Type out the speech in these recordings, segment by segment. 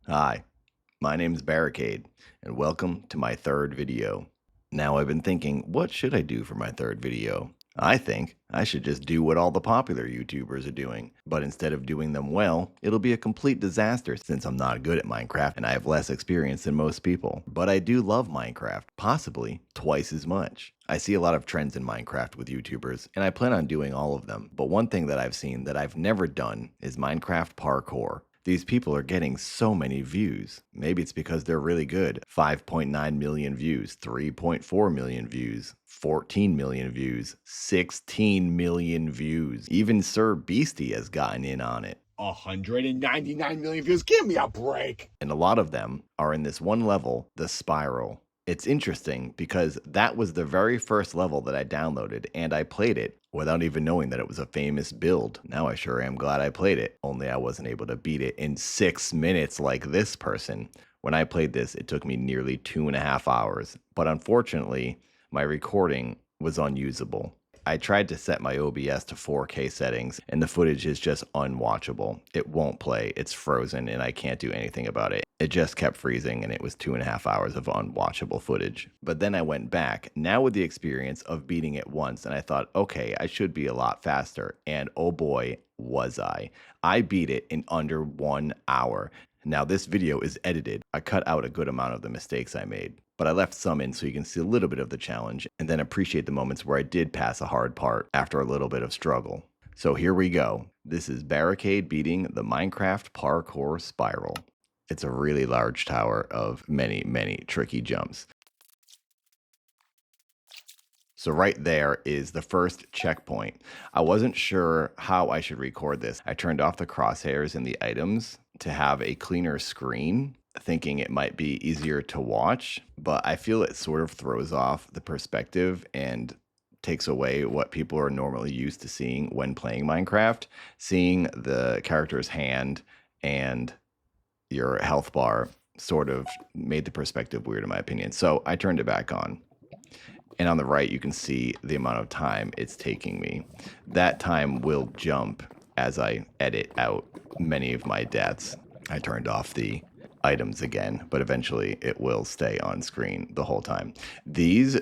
Hi, my name's Barricade, and welcome to my third video. Now, I've been thinking, what should I do for my third video? I think I should just do what all the popular YouTubers are doing, but instead of doing them well, it'll be a complete disaster since I'm not good at Minecraft and I have less experience than most people. But I do love Minecraft, possibly twice as much. I see a lot of trends in Minecraft with YouTubers, and I plan on doing all of them. But one thing that I've seen that I've never done is Minecraft parkour. These people are getting so many views. Maybe it's because they're really good. 5.9 million views, 3.4 million views, 14 million views, 16 million views. Even Sir Beastie has gotten in on it. 199 million views. Give me a break. And a lot of them are in this one level, the spiral. It's interesting because that was the very first level that I downloaded and I played it without even knowing that it was a famous build. Now I sure am glad I played it, only I wasn't able to beat it in 6 minutes like this person. When I played this, it took me nearly 2.5 hours, but unfortunately, my recording was unusable. I tried to set my OBS to 4K settings, and the footage is just unwatchable. It won't play, it's frozen, and I can't do anything about it. It just kept freezing, and it was 2.5 hours of unwatchable footage. But then I went back, now with the experience of beating it once, and I thought, okay, I should be a lot faster. And oh boy, was I. I beat it in under 1 hour. Now, this video is edited. I cut out a good amount of the mistakes I made, but I left some in so you can see a little bit of the challenge and then appreciate the moments where I did pass a hard part after a little bit of struggle. So here we go. This is Barricade beating the Minecraft parkour spiral. It's a really large tower of many, many tricky jumps. So right there is the first checkpoint. I wasn't sure how I should record this. I turned off the crosshairs and the items to have a cleaner screen, thinking it might be easier to watch, but I feel it sort of throws off the perspective and takes away what people are normally used to seeing when playing Minecraft. Seeing the character's hand and your health bar sort of made the perspective weird in my opinion. So I turned it back on. And on the right, you can see the amount of time it's taking me. That time will jump as I edit out many of my deaths. I turned off the items again, but eventually it will stay on screen the whole time. These,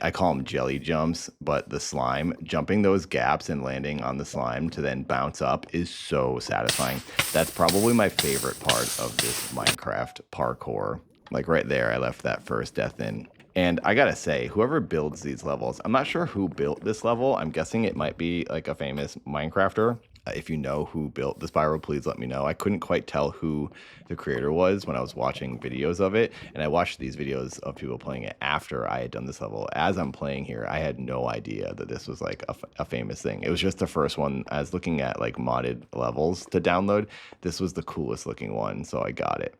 I call them jelly jumps, but the slime, jumping those gaps and landing on the slime to then bounce up is so satisfying. That's probably my favorite part of this Minecraft parkour. Like right there, I left that first death in. And I gotta say, whoever builds these levels, I'm not sure who built this level. I'm guessing it might be like a famous Minecrafter. If you know who built the spiral, please let me know. I couldn't quite tell who the creator was when I was watching videos of it. And I watched these videos of people playing it after I had done this level. As I'm playing here, I had no idea that this was like a famous thing. It was just the first one. I was looking at like modded levels to download. This was the coolest looking one, so I got it.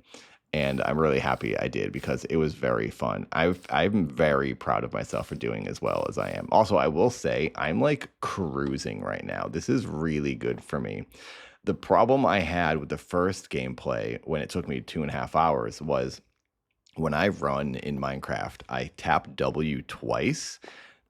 And I'm really happy I did because it was very fun. I'm very proud of myself for doing as well as I am. Also, I will say I'm like cruising right now. This is really good for me. The problem I had with the first gameplay when it took me 2.5 hours was when I run in Minecraft, I tap W twice.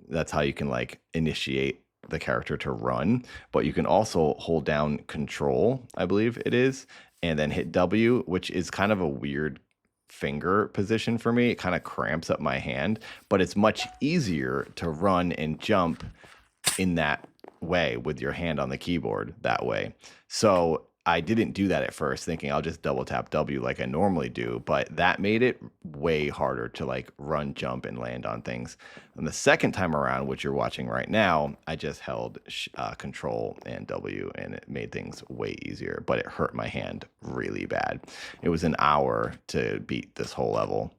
That's how you can like initiate the character to run, but you can also hold down control, I believe it is, and then hit W, which is kind of a weird finger position for me. It kind of cramps up my hand, but it's much easier to run and jump in that way with your hand on the keyboard that way. So I didn't do that at first, thinking I'll just double tap W like I normally do, but that made it way harder to like run, jump, and land on things. And the second time around, which you're watching right now, I just held Control and W, and it made things way easier, but it hurt my hand really bad. It was an hour to beat this whole level.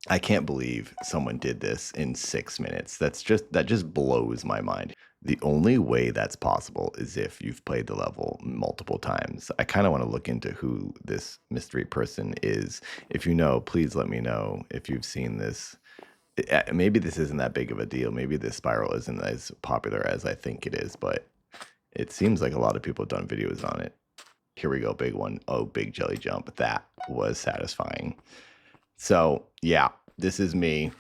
I can't believe someone did this in 6 minutes. That just blows my mind. The only way that's possible is if you've played the level multiple times. I kind of want to look into who this mystery person is. If you know, please let me know if you've seen this. Maybe this isn't that big of a deal. Maybe this spiral isn't as popular as I think it is, but it seems like a lot of people have done videos on it. Here we go, big one. Oh, big jelly jump. That was satisfying. So yeah, this is me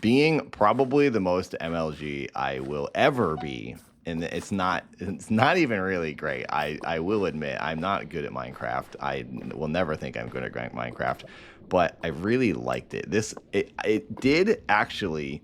being probably the most MLG I will ever be and it's not even really great. I will admit I'm not good at Minecraft. Will never think I'm good at Minecraft, but I really liked it. It did actually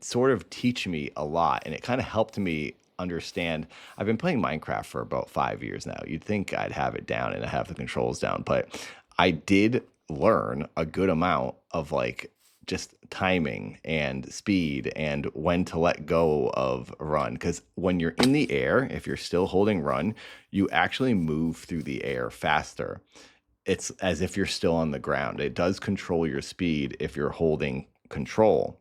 sort of teach me a lot, and it kind of helped me understand. I've been playing Minecraft for about 5 years now. You'd think I'd have it down and I have the controls down, but I did learn a good amount of like just timing and speed and when to let go of run. Because when you're in the air, if you're still holding run, you actually move through the air faster. It's as if you're still on the ground. It does control your speed if you're holding control.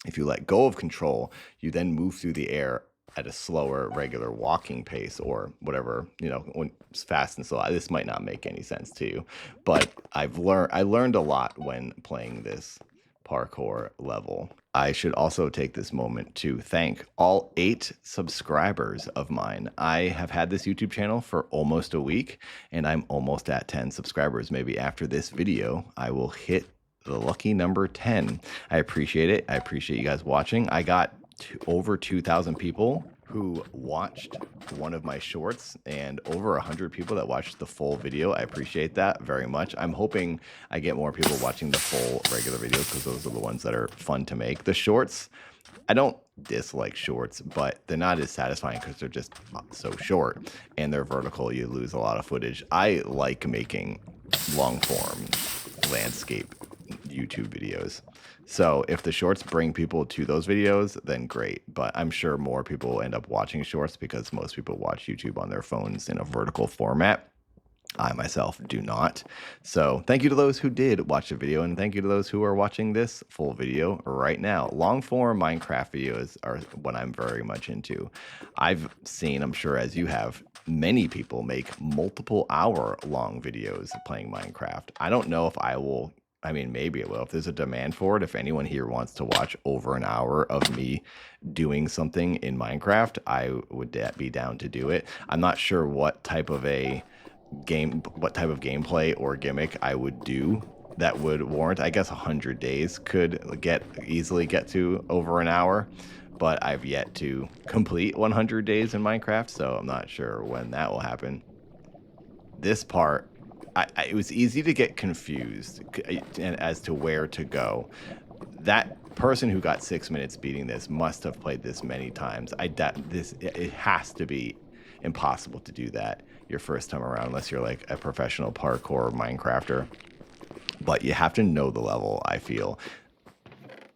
If you let go of control, you then move through the air at a slower, regular walking pace or whatever, when it's fast and slow. This might not make any sense to you, but I learned a lot when playing this parkour level. I should also take this moment to thank all 8 subscribers of mine. I have had this YouTube channel for almost a week, and I'm almost at 10 subscribers. Maybe after this video, I will hit the lucky number 10. I appreciate it. I appreciate you guys watching. I got over 2,000 people who watched one of my shorts and over 100 people that watched the full video. I appreciate that very much. I'm hoping I get more people watching the full regular videos because those are the ones that are fun to make. The shorts, I don't dislike shorts, but they're not as satisfying because they're just so short and they're vertical. You lose a lot of footage. I like making long form landscape YouTube videos. So if the shorts bring people to those videos, then great. But I'm sure more people will end up watching shorts because most people watch YouTube on their phones in a vertical format. I myself do not. So thank you to those who did watch the video, and thank you to those who are watching this full video right now. Long form Minecraft videos are what I'm very much into. I've seen, I'm sure as you have, many people make multiple hour long videos playing Minecraft. I don't know if I will. I mean, maybe it will. If there's a demand for it, if anyone here wants to watch over an hour of me doing something in Minecraft, I would be down to do it. I'm not sure what type of gameplay or gimmick I would do that would warrant. I guess 100 days could easily get to over an hour, but I've yet to complete 100 days in Minecraft, so I'm not sure when that will happen. This part, it was easy to get confused as to where to go. That person who got 6 minutes beating this must have played this many times. It has to be impossible to do that your first time around unless you're like a professional parkour Minecrafter. But you have to know the level, I feel.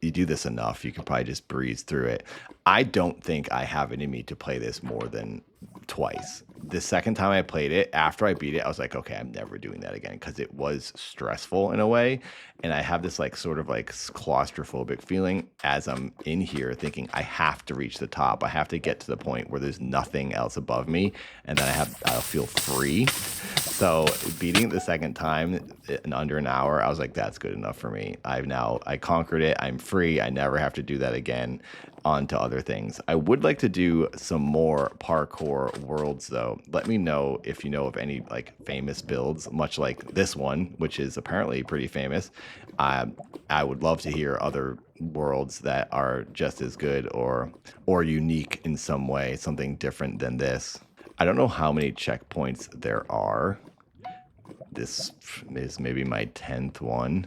You do this enough, you can probably just breeze through it. I don't think I have it in me to play this more than twice. The second time I played it, after I beat it, I was like, okay, I'm never doing that again because it was stressful in a way. And I have this like sort of like claustrophobic feeling as I'm in here thinking I have to reach the top. I have to get to the point where there's nothing else above me and then I'll feel free. So beating it the second time in under an hour, I was like, that's good enough for me. I conquered it. I'm free. I never have to do that again. On to other things. I would like to do some more parkour worlds though. Let me know if you know of any like famous builds, much like this one, which is apparently pretty famous. I would love to hear other worlds that are just as good or unique in some way, something different than this. I don't know how many checkpoints there are. This is maybe my 10th one.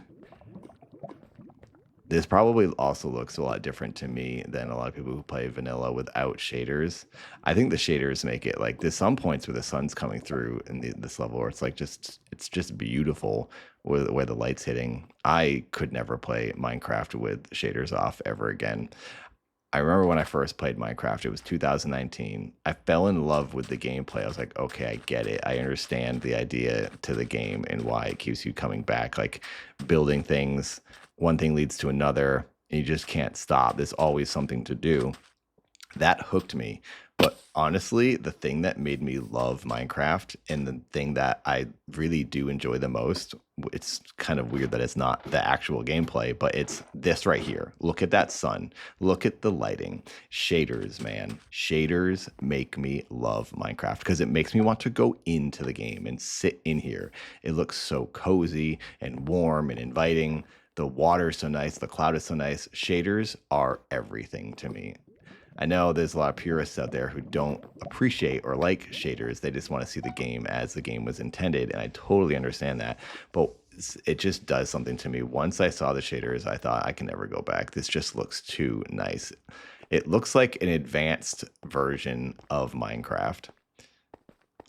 This probably also looks a lot different to me than a lot of people who play vanilla without shaders. I think the shaders make it like there's some points where the sun's coming through in this level where it's just beautiful where the light's hitting. I could never play Minecraft with shaders off ever again. I remember when I first played Minecraft, it was 2019. I fell in love with the gameplay. I was like, okay, I get it. I understand the idea to the game and why it keeps you coming back. Like building things, one thing leads to another, and you just can't stop. There's always something to do. That hooked me. But honestly, the thing that made me love Minecraft and the thing that I really do enjoy the most, it's kind of weird that it's not the actual gameplay, but it's this right here. Look at that sun. Look at the lighting. Shaders, man. Shaders make me love Minecraft because it makes me want to go into the game and sit in here. It looks so cozy and warm and inviting. The water is so nice. The cloud is so nice. Shaders are everything to me. I know there's a lot of purists out there who don't appreciate or like shaders. They just want to see the game as the game was intended, and I totally understand that. But it just does something to me. Once I saw the shaders, I thought I can never go back. This just looks too nice. It looks like an advanced version of Minecraft.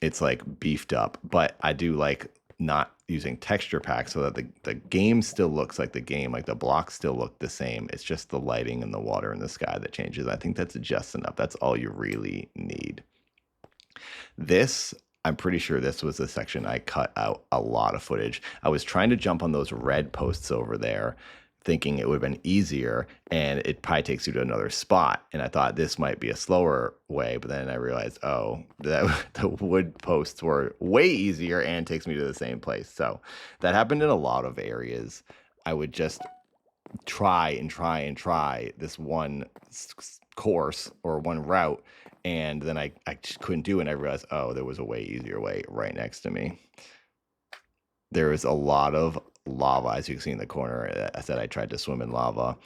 It's like beefed up, but I do like not using texture packs so that the game still looks like the game, like the blocks still look the same. It's just the lighting and the water and the sky that changes. I think that's just enough. That's all you really need. This, I'm pretty sure this was the section I cut out a lot of footage. I was trying to jump on those red posts over there, thinking it would have been easier, and it probably takes you to another spot. And I thought this might be a slower way, but then I realized, oh, that the wood posts were way easier and takes me to the same place. So that happened in a lot of areas. I would just try and try and try this one course or one route, and then I just couldn't do it. And I realized, oh, there was a way easier way right next to me. There was a lot of lava, as you can see in the corner. I said I tried to swim in lava.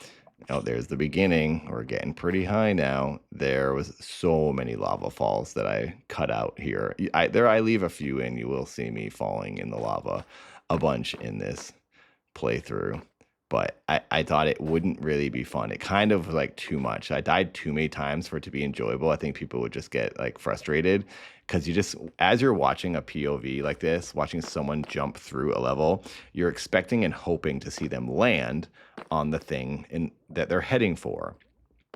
Oh, there's the beginning. We're getting pretty high now. There was so many lava falls that I cut out here. I leave a few in. You will see me falling in the lava a bunch in this playthrough. But I thought it wouldn't really be fun. It kind of was like too much. I died too many times for it to be enjoyable. I think people would just get like frustrated because you just, as you're watching a POV like this, watching someone jump through a level, you're expecting and hoping to see them land on the thing that they're heading for.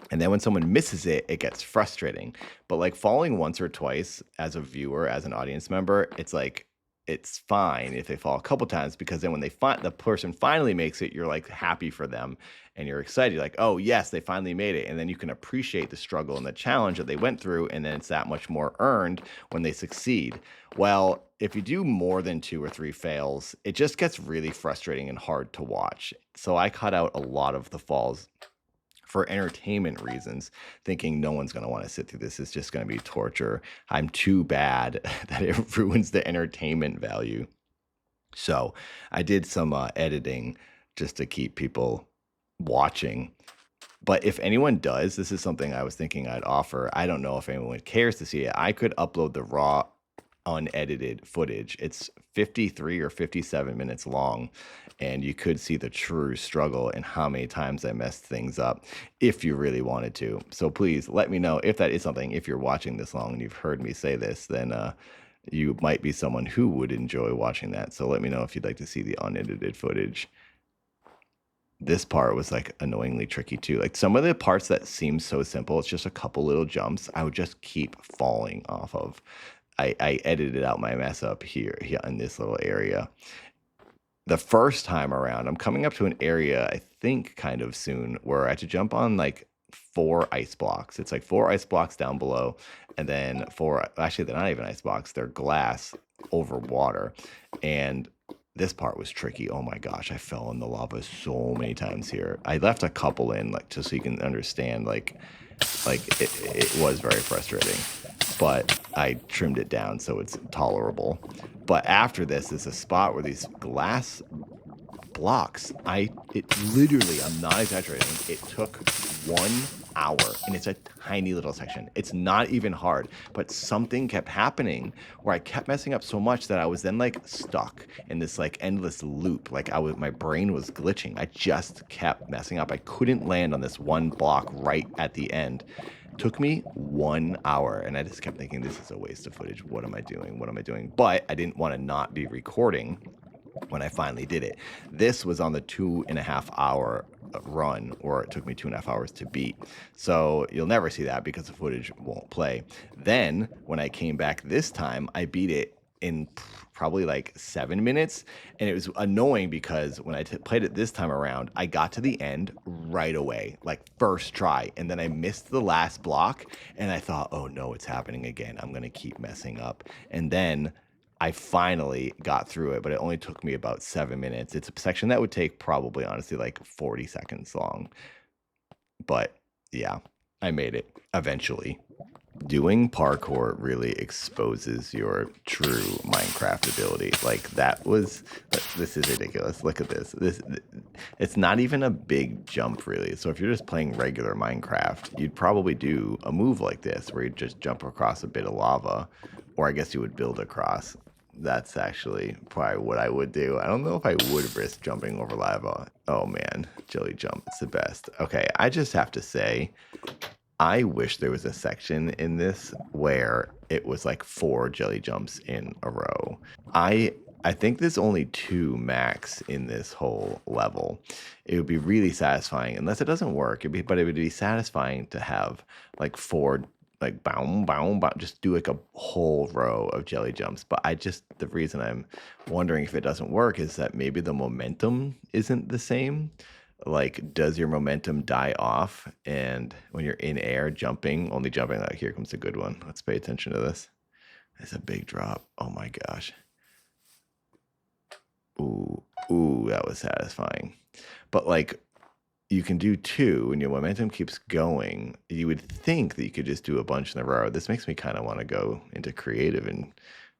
And then when someone misses it, it gets frustrating. But like falling once or twice as a viewer, as an audience member, it's like, it's fine if they fall a couple times, because then when the person finally makes it, you're like happy for them and you're excited. You're like, oh yes, they finally made it. And then you can appreciate the struggle and the challenge that they went through. And then it's that much more earned when they succeed. Well, if you do more than 2 or 3 fails, it just gets really frustrating and hard to watch. So I cut out a lot of the falls for entertainment reasons, thinking no one's going to want to sit through this. It's just going to be torture. I'm too bad that it ruins the entertainment value. So I did some editing just to keep people watching. But if anyone does, this is something I was thinking I'd offer. I don't know if anyone cares to see it. I could upload the raw unedited footage. It's 53 or 57 minutes long, and you could see the true struggle and how many times I messed things up if you really wanted to. So please let me know if that is something. If you're watching this long and you've heard me say this, then you might be someone who would enjoy watching that. So let me know if you'd like to see the unedited footage. This part was like annoyingly tricky too. Like some of the parts that seem so simple, it's just a couple little jumps, I would just keep falling off of. I edited out my mess up here in this little area. The first time around, I'm coming up to an area, I think kind of soon, where I had to jump on like 4 ice blocks. It's like 4 ice blocks down below, and then 4, actually they're not even ice blocks, they're glass over water. And this part was tricky. Oh my gosh, I fell in the lava so many times here. I left a couple in, like, just so you can understand, like it was very frustrating, but I trimmed it down so it's tolerable. But after this is a spot where these glass blocks, it literally, I'm not exaggerating, it took 1 hour, and it's a tiny little section. It's not even hard, but something kept happening where I kept messing up so much that I was then like stuck in this like endless loop. Like my brain was glitching. I just kept messing up. I couldn't land on this one block right at the end. It took me 1 hour, and I just kept thinking, this is a waste of footage. What am I doing? What am I doing? But I didn't want to not be recording when I finally did it. This was on the 2.5 hour run, or it took me 2.5 hours to beat. So you'll never see that because the footage won't play. Then when I came back this time, I beat it in probably like 7 minutes, and it was annoying because when I played it this time around, I got to the end right away, like first try, and then I missed the last block, and I thought, oh no, it's happening again. I'm gonna keep messing up. And then I finally got through it, but it only took me about 7 minutes. It's a section that would take probably, honestly, like 40 seconds long. But yeah, I made it eventually. Doing parkour really exposes your true Minecraft ability. Like this is ridiculous. Look at this. It's not even a big jump, really. So if you're just playing regular Minecraft, you'd probably do a move like this, where you just jump across a bit of lava, or I guess you would build across. That's actually probably what I would do. I don't know if I would risk jumping over lava. Oh man, jelly jump, it's the best. Okay, I just have to say, I wish there was a section in this where it was like 4 jelly jumps in a row. I think there's only 2 max in this whole level. It would be really satisfying, unless it doesn't work. But it would be satisfying to have like 4, like boom, boom, boom, just do like a whole row of jelly jumps. But the reason I'm wondering if it doesn't work is that maybe the momentum isn't the same. Like, does your momentum die off? And when you're in air jumping, only jumping, like, here comes a good one. Let's pay attention to this. It's a big drop. Oh my gosh. Ooh, that was satisfying. But like, you can do 2 and your momentum keeps going. You would think that you could just do a bunch in a row. This makes me kind of want to go into creative and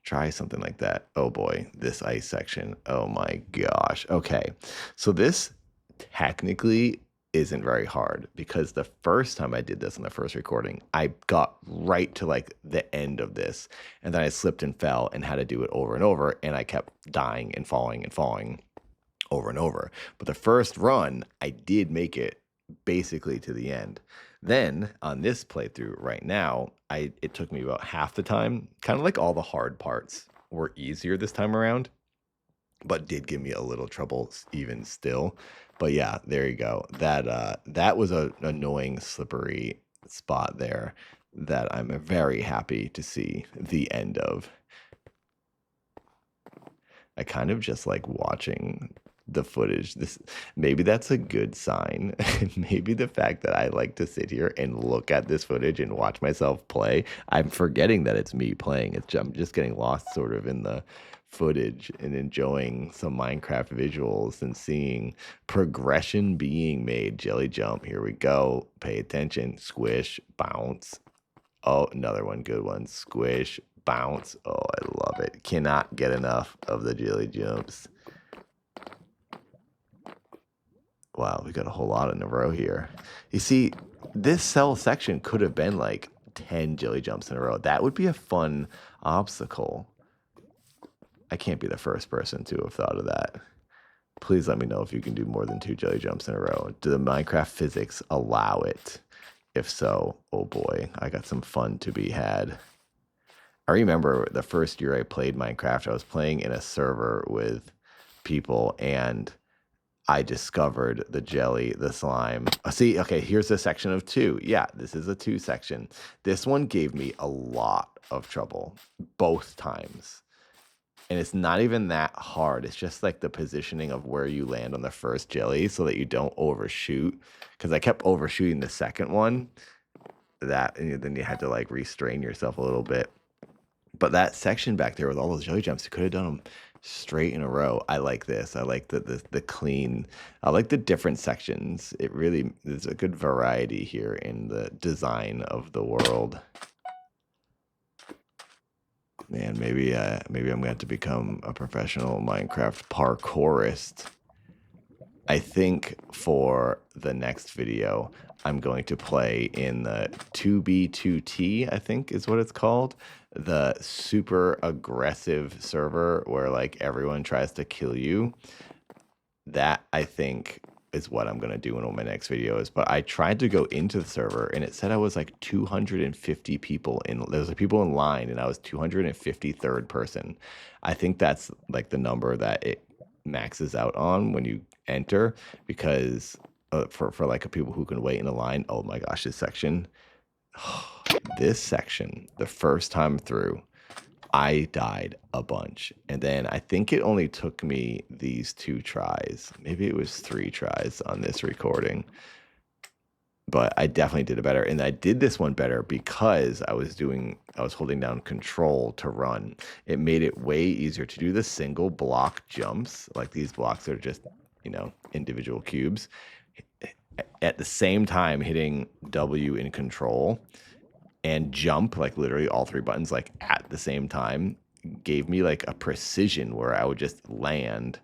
try something like that. Oh boy, this ice section. Oh my gosh. Okay. So this technically isn't very hard, because the first time I did this on the first recording, I got right to like the end of this, and then I slipped and fell and had to do it over and over, and I kept dying and falling over and over. But the first run, I did make it basically to the end. Then on this playthrough right now, it took me about half the time. Kind of like all the hard parts were easier this time around, but did give me a little trouble even still. But yeah, there you go. That was an annoying slippery spot there that I'm very happy to see the end of. I kind of just like watching the footage. Maybe that's a good sign. Maybe the fact that I like to sit here and look at this footage and watch myself play, I'm forgetting that it's me playing. I'm just getting lost sort of in the footage and enjoying some Minecraft visuals and seeing progression being made. Jelly jump, here we go. Pay attention. Squish, bounce. Oh, another one, good one. Squish, bounce. Oh, I love it. Cannot get enough of the jelly jumps. Wow, we got a whole lot in a row here. You see, this cell section could have been like 10 jelly jumps in a row. That would be a fun obstacle. I can't be the first person to have thought of that. Please let me know if you can do more than 2 jelly jumps in a row. Do the Minecraft physics allow it? If so, oh boy, I got some fun to be had. I remember the first year I played Minecraft, I was playing in a server with people, and I discovered the jelly, the slime. See, okay, here's a section of 2. Yeah, this is a 2 section. This one gave me a lot of trouble both times. And it's not even that hard. It's just like the positioning of where you land on the first jelly so that you don't overshoot. Because I kept overshooting the second one. And then you had to like restrain yourself a little bit. But that section back there with all those jelly jumps, you could have done them straight in a row. I like this. I like the clean. I like the different sections. There's a good variety here in the design of the world. Man, maybe I'm going to have to become a professional Minecraft parkourist. I think for the next video, I'm going to play in the 2B2T, I think is what it's called. The super aggressive server where like everyone tries to kill you. That, I think, is what I'm going to do in one of my next videos. But I tried to go into the server and it said I was like 250 people in. There was like people in line and I was 253rd person. I think that's like the number that it maxes out on when you enter, because for like people who can wait in a line. Oh my gosh, this section. This section, the first time through, I died a bunch. And then I think it only took me these 2 tries. Maybe it was 3 tries on this recording. But I definitely did it better. And I did this one better because I was holding down control to run. It made it way easier to do the single block jumps. Like these blocks are just, individual cubes. At the same time, hitting W in control and jump, like literally all 3 buttons, like at the same time, gave me like a precision where I would just land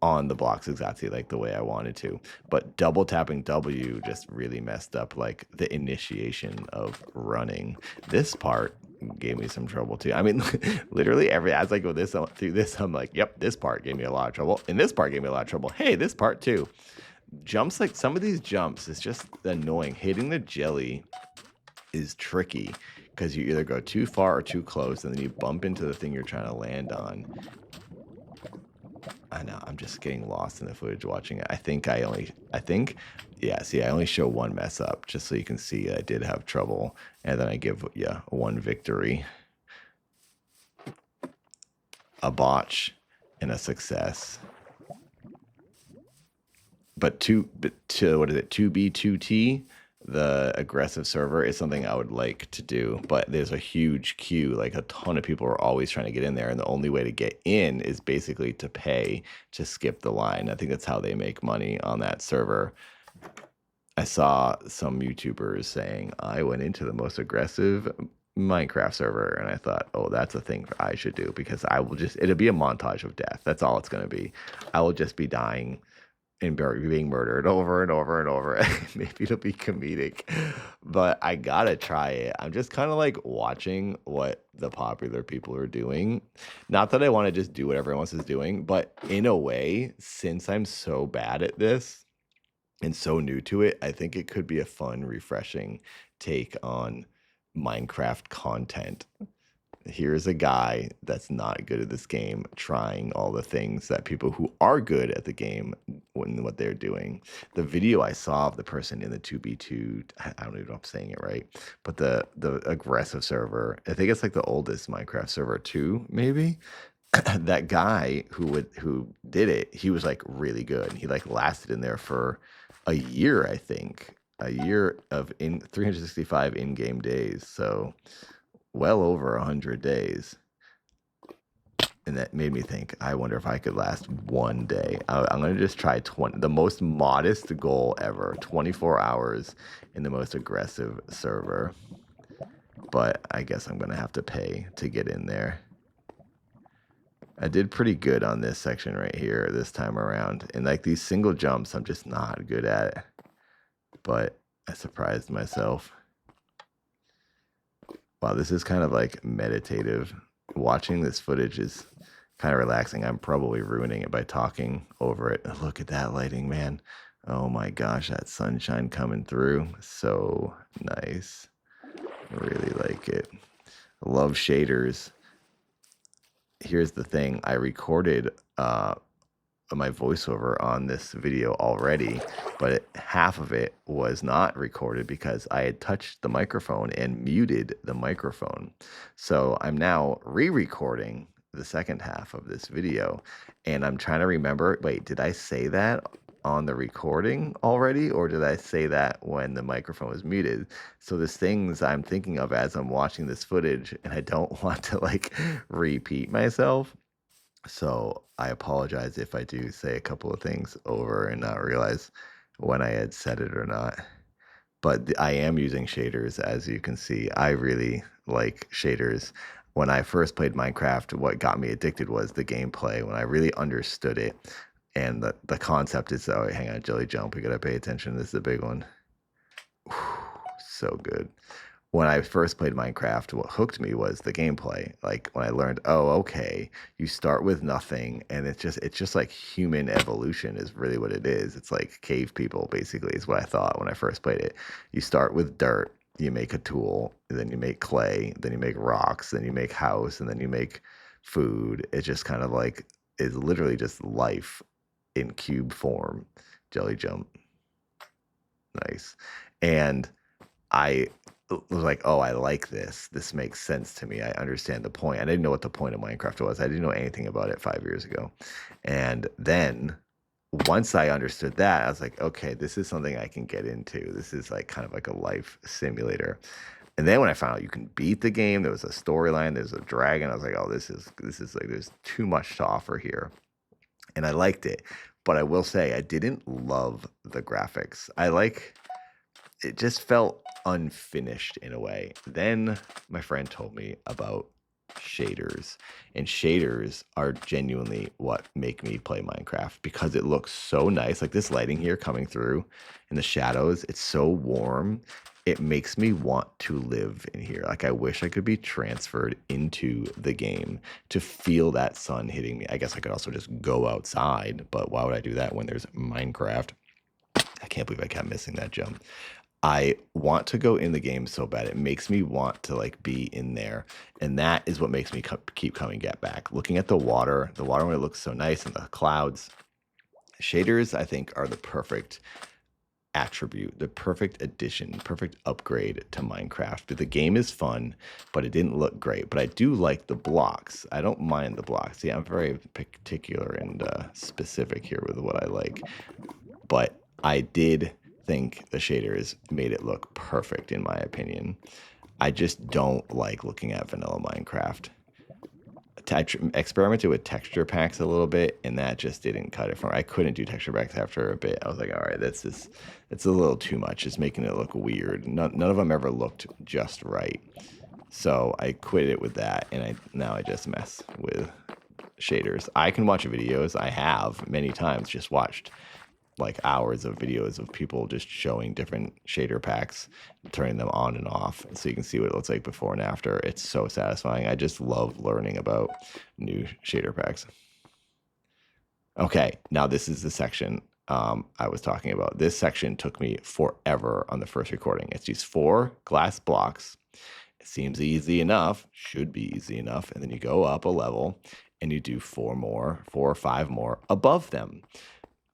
on the blocks exactly like the way I wanted to. But double tapping W just really messed up like the initiation of running. This part gave me some trouble too. I mean, literally as I go through this, I'm like, yep, this part gave me a lot of trouble. And this part gave me a lot of trouble. Hey, this part too. Jumps, like some of these jumps, it's just annoying. Hitting the jelly is tricky because you either go too far or too close, and then you bump into the thing you're trying to land on. I know, I'm just getting lost in the footage watching it. I think, yeah, see, I only show one mess up just so you can see I did have trouble. And then I give, yeah, one victory, a botch, and a success. But what is it? 2B, 2T, the aggressive server is something I would like to do, but there's a huge queue. Like a ton of people are always trying to get in there, and the only way to get in is basically to pay to skip the line. I think that's how they make money on that server. I saw some YouTubers saying, I went into the most aggressive Minecraft server, and I thought, oh, that's a thing I should do, because it'll be a montage of death. That's all it's going to be. I will just be dying and being murdered over and over and over. Maybe it'll be comedic, but I gotta try it. I'm just kind of like watching what the popular people are doing. Not that I want to just do what everyone else is doing, but in a way, since I'm so bad at this and so new to it, I think it could be a fun, refreshing take on Minecraft content. Here's a guy that's not good at this game trying all the things that people who are good at the game what they're doing. The video I saw of the person in the 2B2, I don't even know if I'm saying it right, but the aggressive server, I think it's like the oldest Minecraft server too, maybe. That guy who did it, he was like really good. He like lasted in there for a year, I think. A year of 365 in-game days. So well over 100 days. And that made me think, I wonder if I could last one day. I'm going to just try the most modest goal ever, 24 hours in the most aggressive server. But I guess I'm going to have to pay to get in there. I did pretty good on this section right here this time around. And like these single jumps, I'm just not good at it. But I surprised myself. Wow, this is kind of like meditative. Watching this footage is kind of relaxing. I'm probably ruining it by talking over it. Look at that lighting, man. Oh my gosh, that sunshine coming through. So nice. Really like it. Love shaders. Here's the thing. I recorded my voiceover on this video already, but half of it was not recorded because I had touched the microphone and muted the microphone. So I'm now re-recording the second half of this video, and I'm trying to remember, wait, did I say that on the recording already, or did I say that when the microphone was muted? So there's things I'm thinking of as I'm watching this footage, and I don't want to like repeat myself. So I apologize if I do say a couple of things over and not realize when I had said it or not. But I am using shaders, as you can see. I really like shaders. When I first played Minecraft, what got me addicted was the gameplay, when I really understood it. And the concept is, oh, hang on, jelly jump. We got to pay attention. This is a big one. Whew, so good. When I first played Minecraft, what hooked me was the gameplay. Like when I learned, oh, okay, you start with nothing, and it's just like human evolution is really what it is. It's like cave people, basically, is what I thought when I first played it. You start with dirt, you make a tool, then you make clay, then you make rocks, then you make house, and then you make food. It just kind of like is literally just life in cube form. Jelly jump. Nice. And I was like, oh, I like this. This makes sense to me. I understand the point. I didn't know what the point of Minecraft was. I didn't know anything about it 5 years ago. And then once I understood that, I was like, okay, this is something I can get into. This is like kind of like a life simulator. And then when I found out you can beat the game, there was a storyline, there's a dragon. I was like, oh, this is like, there's too much to offer here. And I liked it. But I will say I didn't love the graphics. It just felt unfinished in a way. Then my friend told me about shaders. And shaders are genuinely what make me play Minecraft because it looks so nice. Like this lighting here coming through in the shadows, it's so warm. It makes me want to live in here. Like I wish I could be transferred into the game to feel that sun hitting me. I guess I could also just go outside, but why would I do that when there's Minecraft? I can't believe I kept missing that jump. I want to go in the game so bad. It makes me want to like be in there. And that is what makes me keep coming back. Looking at the water when it looks so nice and the clouds. Shaders, I think, are the perfect attribute, the perfect addition, perfect upgrade to Minecraft. The game is fun, but it didn't look great. But I do like the blocks. I don't mind the blocks. Yeah, I'm very particular and specific here with what I like. But I did think the shaders made it look perfect in my opinion. I just don't like looking at vanilla Minecraft. I experimented with texture packs a little bit, and that just didn't cut it for me. I couldn't do texture packs after a bit. I was like, all right, it's a little too much. It's making it look weird. None of them ever looked just right. So I quit it with that, and now I just mess with shaders. I can watch videos. I have many times just watched like hours of videos of people just showing different shader packs, turning them on and off so you can see what it looks like before and after. It's so satisfying. I just love learning about new shader packs. Okay, now this is the section I was talking about. This section took me forever on the first recording. It's these 4 glass blocks. It seems easy enough, should be easy enough, and then you go up a level and you do 4 or 5 more above them.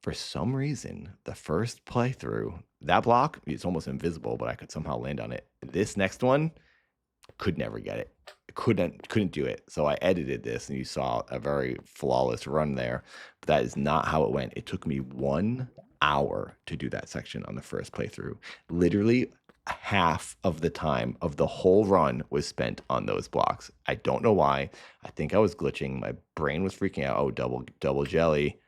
For some reason, the first playthrough, that block, it's almost invisible, but I could somehow land on it. This next one, could never get it. Couldn't do it. So I edited this, and you saw a very flawless run there. But that is not how it went. It took me 1 hour to do that section on the first playthrough. Literally half of the time of the whole run was spent on those blocks. I don't know why. I think I was glitching. My brain was freaking out. Oh, double jelly.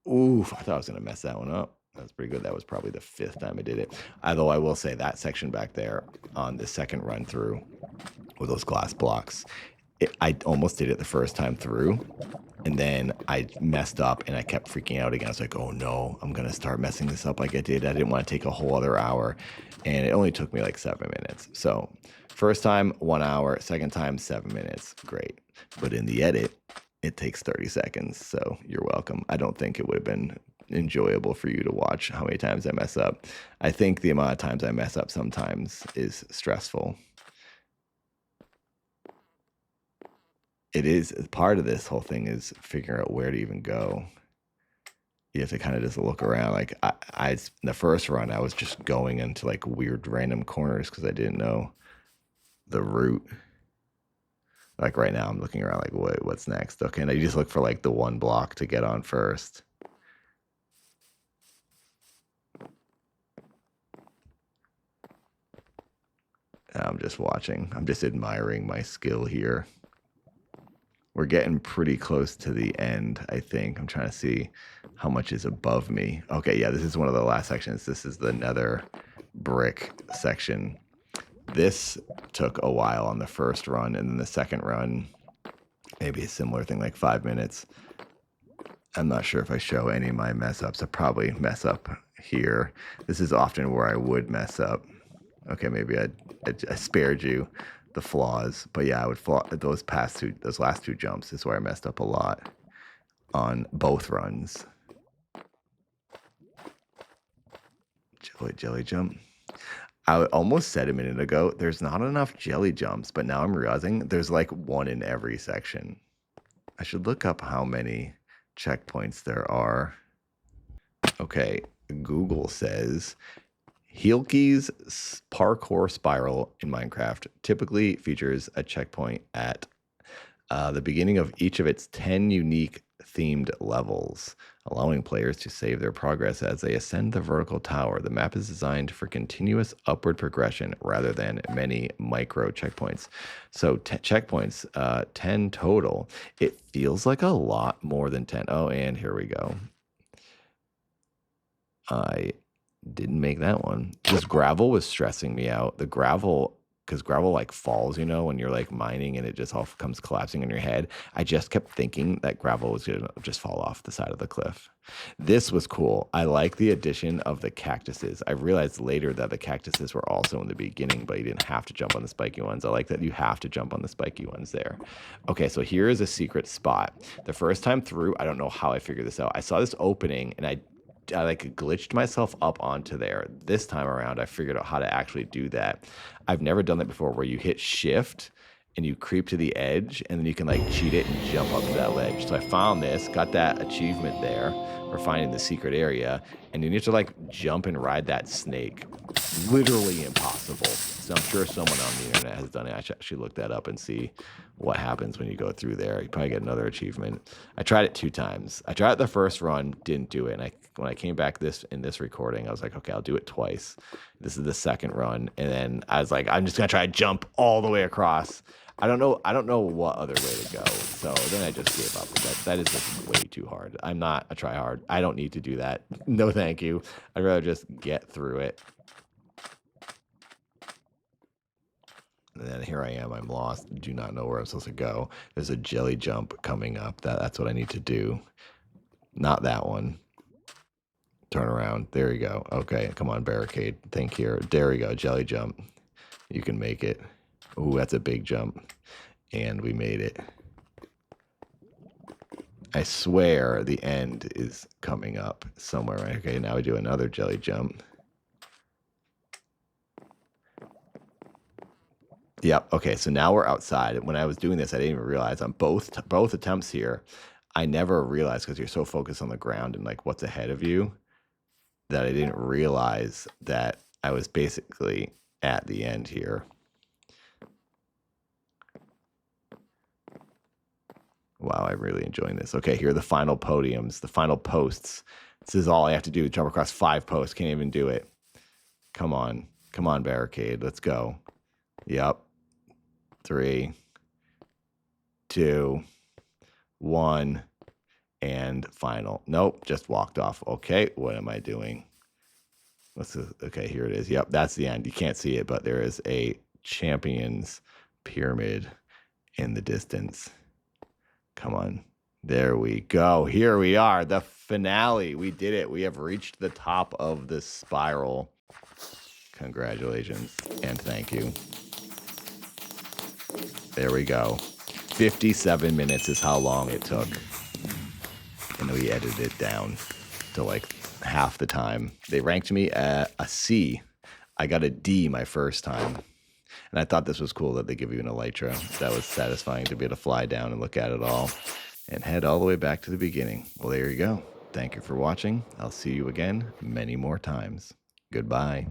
Oof, I thought I was going to mess that one up. That's pretty good. That was probably the 5th time I did it. Although I will say that section back there on the second run through with those glass blocks, I almost did it the first time through. And then I messed up and I kept freaking out again. I was like, oh no, I'm going to start messing this up like I did. I didn't want to take a whole other hour. And it only took me like 7 minutes. So first time, 1 hour. Second time, 7 minutes. Great. But in the edit, it takes 30 seconds, so you're welcome. I don't think it would have been enjoyable for you to watch how many times I mess up. I think the amount of times I mess up sometimes is stressful. It is part of this whole thing is figuring out where to even go. You have to kind of just look around. Like I the first run, I was just going into like weird random corners because I didn't know the route. Like right now, I'm looking around like, what's next? Okay, and I just look for like the 1 block to get on first. And I'm just watching. I'm just admiring my skill here. We're getting pretty close to the end, I think. I'm trying to see how much is above me. Okay, yeah, this is one of the last sections. This is the nether brick section. This took a while on the first run, and then the second run, maybe a similar thing, like 5 minutes. I'm not sure if I show any of my mess ups. I probably mess up here. This is often where I would mess up. Okay, maybe I spared you the flaws, but yeah, I would flaw those last 2 jumps is where I messed up a lot on both runs. Jelly jump. I almost said a minute ago, there's not enough jelly jumps, but now I'm realizing there's like 1 in every section. I should look up how many checkpoints there are. Okay, Google says Hielke's parkour spiral in Minecraft typically features a checkpoint at the beginning of each of its 10 unique themed levels, allowing players to save their progress as they ascend the vertical tower. The map is designed for continuous upward progression rather than many micro checkpoints. So checkpoints, 10 total. It feels like a lot more than 10. Oh, and here we go. I didn't make that one. This gravel was stressing me out. The gravel because gravel like falls, you know, when you're like mining and it just all comes collapsing in your head. I just kept thinking that gravel was going to just fall off the side of the cliff. This was cool. I like the addition of the cactuses. I realized later that the cactuses were also in the beginning, but you didn't have to jump on the spiky ones. I like that you have to jump on the spiky ones there. Okay, so here is a secret spot. The first time through, I don't know how I figured this out. I saw this opening and I like glitched myself up onto there. This time around, I figured out how to actually do that. I've never done that before where you hit shift and you creep to the edge and then you can like cheat it and jump up to that ledge. So I found this, got that achievement there for finding the secret area, and you need to like jump and ride that snake. Literally impossible. So I'm sure someone on the internet has done it. I should actually look that up and see what happens when you go through there. You probably get another achievement. I tried it 2 times. I tried it the first run, didn't do it. And when I came back in this recording, I was like, okay, I'll do it twice. This is the second run. And then I was like, I'm just gonna try to jump all the way across. I don't know what other way to go. So then I just gave up. That is just way too hard. I'm not a tryhard. I don't need to do that. No, thank you. I'd rather just get through it. And then here I am. I'm lost. Do not know where I'm supposed to go. There's a jelly jump coming up. That's what I need to do. Not that one. Turn around. There you go. Okay, come on, barricade. Think here. There we go. Jelly jump. You can make it. Ooh, that's a big jump. And we made it. I swear the end is coming up somewhere. Right? Okay, now we do another jelly jump. Yep. Okay, so now we're outside. When I was doing this, I didn't even realize on both attempts here, I never realized because you're so focused on the ground and like what's ahead of you that I didn't realize that I was basically at the end here. Wow, I'm really enjoying this. Okay, here are the final podiums, the final posts. This is all I have to do, jump across 5 posts. Can't even do it. Come on, barricade. Let's go. Yep. 3, 2, 1, and final. Nope, just walked off. Okay, what am I doing? Okay, here it is. Yep, that's the end. You can't see it, but there is a Champions Pyramid in the distance. Come on. There we go. Here we are, the finale. We did it. We have reached the top of the spiral. Congratulations and thank you. There we go. 57 minutes is how long it took. And we edited it down to like half the time. They ranked me at a C. I got a D my first time. And I thought this was cool that they give you an elytra. That was satisfying to be able to fly down and look at it all and head all the way back to the beginning. Well, there you go. Thank you for watching. I'll see you again many more times. Goodbye.